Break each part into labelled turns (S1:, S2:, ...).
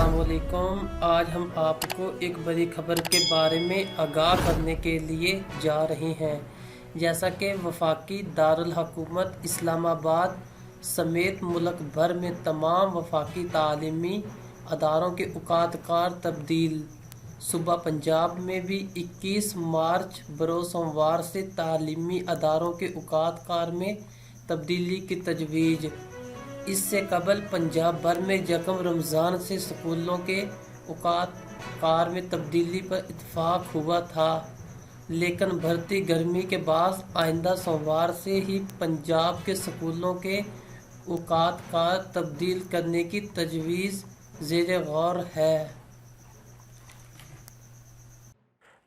S1: अस्सलाम वालेकुम। आज हम आपको एक बड़ी खबर के बारे में आगाह करने के लिए जा रहे हैं। जैसा कि वफाकी दारुल हुकूमत इस्लामाबाद समेत मुल्क भर में तमाम वफाकी तालीमी अदारों के औकात-कार तब्दील। सूबा पंजाब में भी 21 मार्च बरोज़ सोमवार से तालीमी अदारों के औकात-कार में तब्दीली की तजवीज़। इससे कबल पंजाब भर में यकम रमज़ान से स्कूलों के औकात-कार में तब्दीली पर इत्तफाक हुआ था, लेकिन बढ़ती गर्मी के बाद आइंदा सोमवार से ही पंजाब के स्कूलों के औकात-कार तब्दील करने की तजवीज़ ज़ेर गौर है।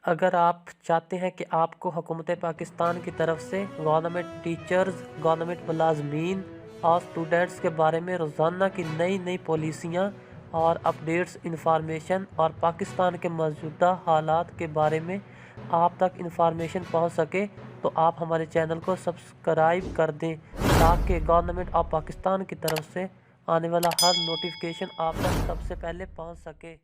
S1: अगर आप चाहते हैं कि आपको हुकूमत पाकिस्तान की तरफ से गवर्नमेंट टीचर्स, गवर्नमेंट मुलाजमीन और स्टूडेंट्स के बारे में रोज़ाना की नई नई पॉलिसियाँ और अपडेट्स इंफॉर्मेशन और पाकिस्तान के मौजूदा हालात के बारे में आप तक इंफॉर्मेशन पहुंच सके, तो आप हमारे चैनल को सब्सक्राइब कर दें ताकि गवर्नमेंट ऑफ पाकिस्तान की तरफ से आने वाला हर नोटिफिकेशन आप तक सबसे पहले पहुंच सके।